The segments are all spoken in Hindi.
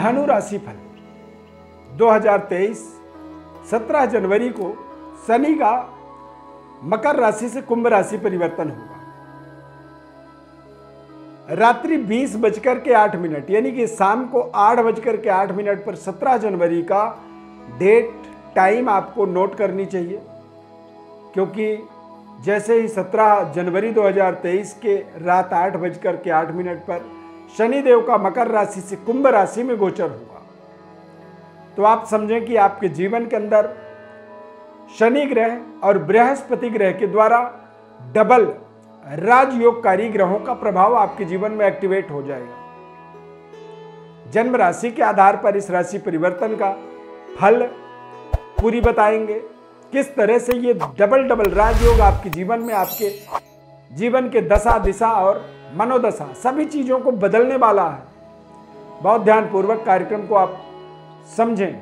धनु राशि फल 2023 17 जनवरी को शनि का मकर राशि से कुंभ राशि परिवर्तन होगा। रात्रि 20:08 यानी कि शाम को 8:08 पर 17 जनवरी का डेट टाइम आपको नोट करनी चाहिए, क्योंकि जैसे ही 17 जनवरी 2023 के रात 8:08 पर शनिदेव का मकर राशि से कुंभ राशि में गोचर होगा, तो आप समझें कि आपके जीवन के अंदर शनि ग्रह और बृहस्पति ग्रह के द्वारा डबल राजयोगकारी ग्रहों का प्रभाव आपके जीवन में एक्टिवेट हो जाएगा। जन्म राशि के आधार पर इस राशि परिवर्तन का फल पूरी बताएंगे, किस तरह से ये डबल राजयोग आपके जीवन में, आपके जीवन के दशा दिशा और मनोदशा सभी चीजों को बदलने वाला है। बहुत ध्यानपूर्वक कार्यक्रम को आप समझें,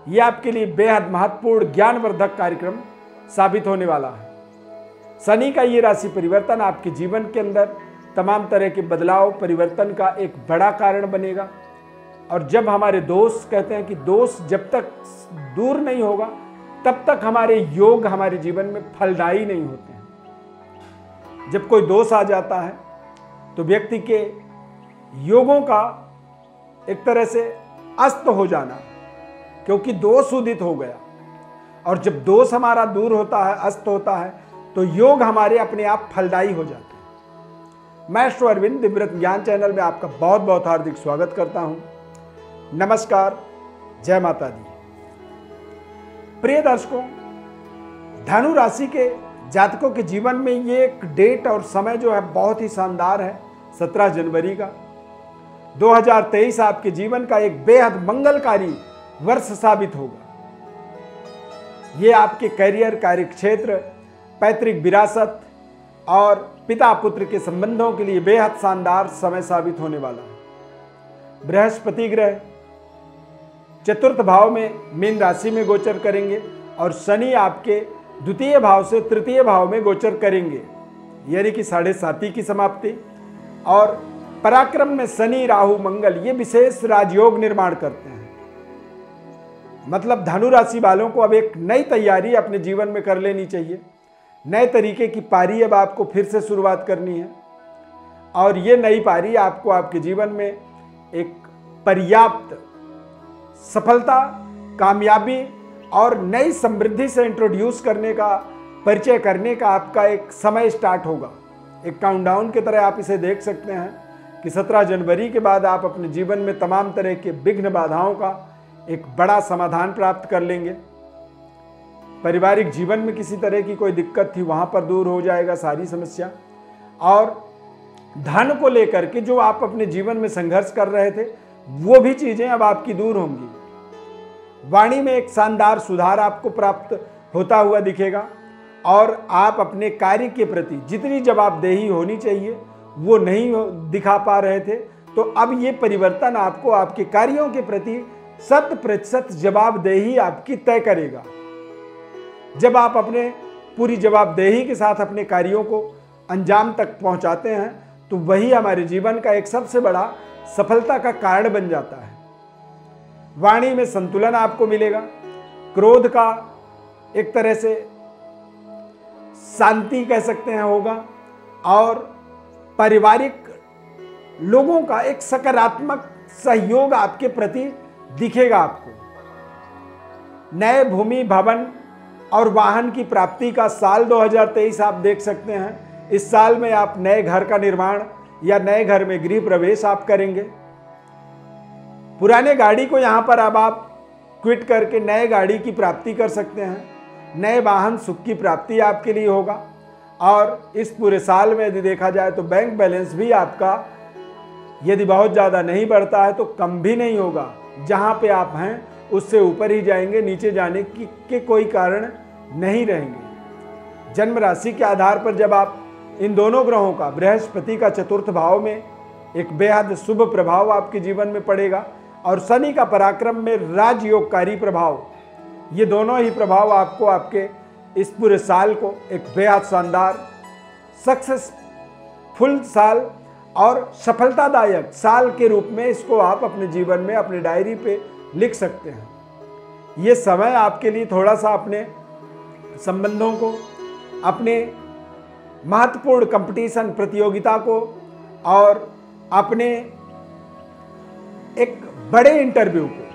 यह आपके लिए बेहद महत्वपूर्ण ज्ञानवर्धक कार्यक्रम साबित होने वाला है। शनि का ये राशि परिवर्तन आपके जीवन के अंदर तमाम तरह के बदलाव परिवर्तन का एक बड़ा कारण बनेगा। और जब हमारे दोस्त कहते हैं कि दोस्त जब तक दूर नहीं होगा तब तक हमारे योग हमारे जीवन में फलदायी नहीं होते हैं। जब कोई दोष आ जाता है तो व्यक्ति के योगों का एक तरह से अस्त हो जाना, क्योंकि दोष उदित हो गया। और जब दोष हमारा दूर होता है, अस्त होता है, तो योग हमारे अपने आप फलदायी हो जाते हैं। मैं श्री अरविंद दिव्यव्रत ज्ञान चैनल में आपका बहुत बहुत हार्दिक स्वागत करता हूं। नमस्कार, जय माता दी। प्रिय दर्शकों, धनु राशि के जातकों के जीवन में ये एक डेट और समय जो है बहुत ही शानदार है। 17 जनवरी का 2023 आपके जीवन का एक बेहद मंगलकारी वर्ष साबित होगा। ये आपके करियर, कार्यक्षेत्र, पैतृक विरासत और पिता पुत्र के संबंधों के लिए बेहद शानदार समय साबित होने वाला है। बृहस्पति ग्रह चतुर्थ भाव में मीन राशि में गोचर करेंगे और शनि आपके द्वितीय भाव से तृतीय भाव में गोचर करेंगे, यानी कि 7.5 की समाप्ति। और पराक्रम में शनि, राहु, मंगल ये विशेष राजयोग निर्माण करते हैं। मतलब धनु राशि वालों को अब एक नई तैयारी अपने जीवन में कर लेनी चाहिए। नए तरीके की पारी अब आपको फिर से शुरुआत करनी है, और ये नई पारी आपको आपके जीवन में एक पर्याप्त सफलता, कामयाबी और नई समृद्धि से इंट्रोड्यूस करने का, परिचय करने का आपका एक समय स्टार्ट होगा। एक काउंटडाउन की तरह आप इसे देख सकते हैं कि 17 जनवरी के बाद आप अपने जीवन में तमाम तरह के विघ्न बाधाओं का एक बड़ा समाधान प्राप्त कर लेंगे। पारिवारिक जीवन में किसी तरह की कोई दिक्कत थी, वहां पर दूर हो जाएगा सारी समस्या। और धन को लेकर के जो आप अपने जीवन में संघर्ष कर रहे थे, वो भी चीजें अब आपकी दूर होंगी। वाणी में एक शानदार सुधार आपको प्राप्त होता हुआ दिखेगा, और आप अपने कार्य के प्रति जितनी जवाबदेही होनी चाहिए वो नहीं दिखा पा रहे थे, तो अब ये परिवर्तन आपको आपके कार्यों के प्रति 100% जवाबदेही आपकी तय करेगा। जब आप अपने पूरी जवाबदेही के साथ अपने कार्यों को अंजाम तक पहुंचाते हैं, तो वही हमारे जीवन का एक सबसे बड़ा सफलता का कारण बन जाता है। वाणी में संतुलन आपको मिलेगा, क्रोध का एक तरह से शांति कह सकते हैं होगा, और पारिवारिक लोगों का एक सकारात्मक सहयोग आपके प्रति दिखेगा। आपको नए भूमि, भवन और वाहन की प्राप्ति का साल 2023 आप देख सकते हैं। इस साल में आप नए घर का निर्माण या नए घर में गृह प्रवेश आप करेंगे। पुराने गाड़ी को यहां पर अब आप क्विट करके नए गाड़ी की प्राप्ति कर सकते हैं। नए वाहन सुख की प्राप्ति आपके लिए होगा। और इस पूरे साल में यदि देखा जाए तो बैंक बैलेंस भी आपका यदि बहुत ज़्यादा नहीं बढ़ता है तो कम भी नहीं होगा। जहां पे आप हैं उससे ऊपर ही जाएंगे, नीचे जाने के कोई कारण नहीं रहेंगे। जन्म राशि के आधार पर जब आप इन दोनों ग्रहों का, बृहस्पति का चतुर्थ भाव में एक बेहद शुभ प्रभाव आपके जीवन में पड़ेगा, और शनि का पराक्रम में राजयोगकारी प्रभाव, ये दोनों ही प्रभाव आपको आपके इस पूरे साल को एक बेहद शानदार सक्सेसफुल साल और सफलतादायक साल के रूप में इसको आप अपने जीवन में अपने डायरी पे लिख सकते हैं। ये समय आपके लिए थोड़ा सा अपने संबंधों को, अपने महत्वपूर्ण कंपटीशन प्रतियोगिता को और अपने एक बड़े इंटरव्यू को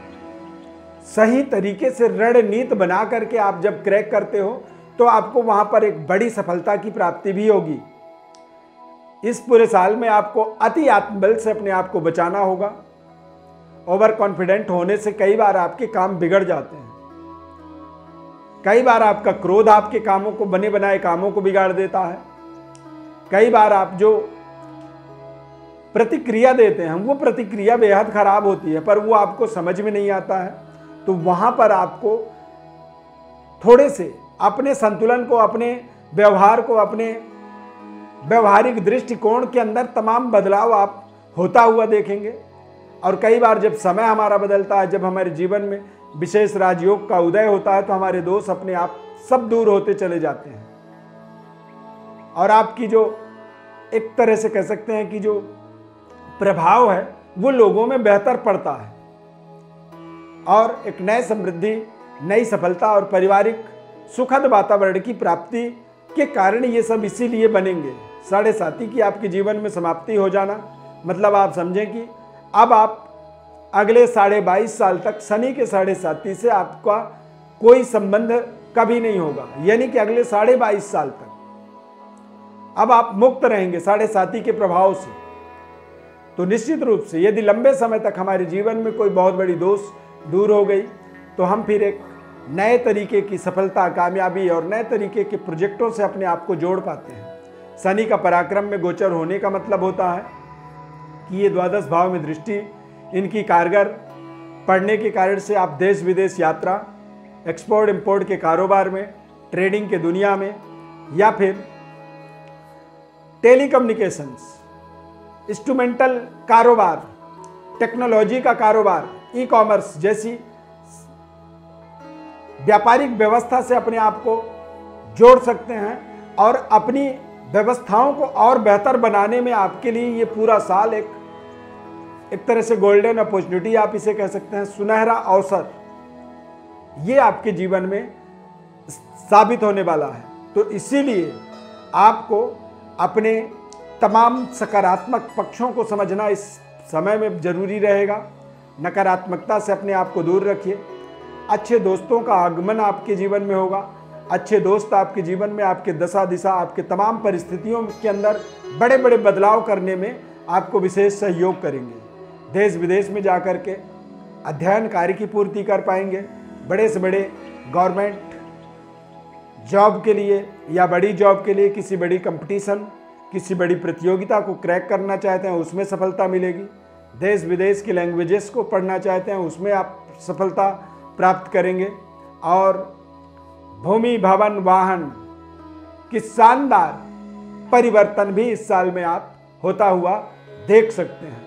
सही तरीके से रणनीति बना करके आप जब क्रैक करते हो तो आपको वहां पर एक बड़ी सफलता की प्राप्ति भी होगी। इस पूरे साल में आपको अति आत्मबल से अपने आप को बचाना होगा। ओवर कॉन्फिडेंट होने से कई बार आपके काम बिगड़ जाते हैं। कई बार आपका क्रोध आपके कामों को, बने बनाए कामों को बिगाड़ देता है। कई बार आप जो प्रतिक्रिया देते हैं वो प्रतिक्रिया बेहद खराब होती है, पर वो आपको समझ में नहीं आता है। तो वहां पर आपको थोड़े से अपने संतुलन को, अपने व्यवहार को, अपने व्यवहारिक दृष्टिकोण के अंदर तमाम बदलाव आप होता हुआ देखेंगे। और कई बार जब समय हमारा बदलता है, जब हमारे जीवन में विशेष राजयोग का उदय होता है, तो हमारे दोष अपने आप सब दूर होते चले जाते हैं और आपकी जो एक तरह से कह सकते हैं कि जो प्रभाव है वो लोगों में बेहतर पड़ता है और एक नए समृद्धि, नई सफलता और पारिवारिक सुखद वातावरण की प्राप्ति के कारण ये सब इसीलिए बनेंगे। 7.5 की आपके जीवन में समाप्ति हो जाना मतलब आप समझें कि अब आप अगले 22.5 साल तक शनि के 7.5 से आपका कोई संबंध कभी नहीं होगा, यानी कि अगले 22.5 साल तक अब आप मुक्त रहेंगे 7.5 के प्रभाव से। तो निश्चित रूप से यदि लंबे समय तक हमारे जीवन में कोई बहुत बड़ी दोष दूर हो गई तो हम फिर एक नए तरीके की सफलता, कामयाबी और नए तरीके के प्रोजेक्टों से अपने आप को जोड़ पाते हैं। शनि का पराक्रम में गोचर होने का मतलब होता है कि ये द्वादश भाव में दृष्टि इनकी कारगर पड़ने के कारण से आप देश विदेश यात्रा, एक्सपोर्ट इंपोर्ट के कारोबार में, ट्रेडिंग के दुनिया में या फिर टेलीकम्युनिकेशंस, इंस्ट्रूमेंटल कारोबार, टेक्नोलॉजी का कारोबार, ई कॉमर्स जैसी व्यापारिक व्यवस्था से अपने आप को जोड़ सकते हैं और अपनी व्यवस्थाओं को और बेहतर बनाने में आपके लिए ये पूरा साल एक तरह से गोल्डन अपॉर्चुनिटी आप इसे कह सकते हैं, सुनहरा अवसर ये आपके जीवन में साबित होने वाला है। तो इसीलिए आपको अपने तमाम सकारात्मक पक्षों को समझना इस समय में जरूरी रहेगा। नकारात्मकता से अपने आप को दूर रखिए। अच्छे दोस्तों का आगमन आपके जीवन में होगा। अच्छे दोस्त आपके जीवन में आपके दशा दिशा, आपके तमाम परिस्थितियों के अंदर बड़े बड़े बदलाव करने में आपको विशेष सहयोग करेंगे। देश विदेश में जाकर के अध्ययन कार्य की पूर्ति कर पाएंगे। बड़े से बड़े गवर्नमेंट जॉब के लिए या बड़ी जॉब के लिए किसी बड़ी कंपटीशन, किसी बड़ी प्रतियोगिता को क्रैक करना चाहते हैं, उसमें सफलता मिलेगी। देश विदेश की लैंग्वेजेस को पढ़ना चाहते हैं, उसमें आप सफलता प्राप्त करेंगे। और भूमि, भवन, वाहन की शानदार परिवर्तन भी इस साल में आप होता हुआ देख सकते हैं।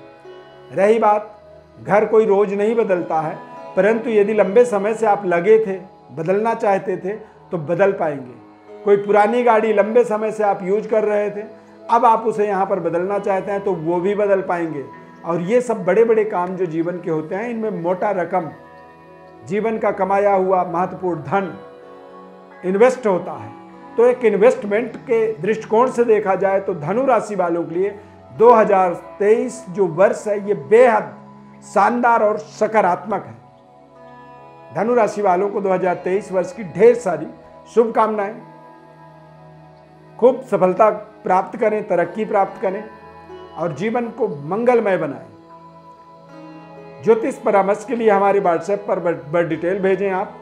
रही बात, घर कोई रोज नहीं बदलता है, परंतु यदि लंबे समय से आप लगे थे, बदलना चाहते थे तो बदल पाएंगे। कोई पुरानी गाड़ी लंबे समय से आप यूज कर रहे थे, अब आप उसे यहाँ पर बदलना चाहते हैं तो वो भी बदल पाएंगे। और ये सब बड़े बड़े काम जो जीवन के होते हैं, इनमें मोटा रकम, जीवन का कमाया हुआ महत्वपूर्ण धन इन्वेस्ट होता है। तो एक इन्वेस्टमेंट के दृष्टिकोण से देखा जाए तो धनु राशि वालों के लिए 2023 जो वर्ष है ये बेहद शानदार और सकारात्मक है। धनु राशि वालों को 2023 वर्ष की ढेर सारी शुभकामनाएं। खूब सफलता प्राप्त करें, तरक्की प्राप्त करें और जीवन को मंगलमय बनाएं। ज्योतिष परामर्श के लिए हमारे व्हाट्सएप पर डिटेल भेजें। आप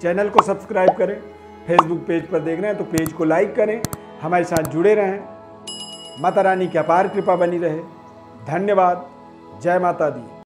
चैनल को सब्सक्राइब करें। फेसबुक पेज पर देख रहे हैं तो पेज को लाइक करें, हमारे साथ जुड़े रहें। माता रानी की अपार कृपा बनी रहे। धन्यवाद। जय माता दी।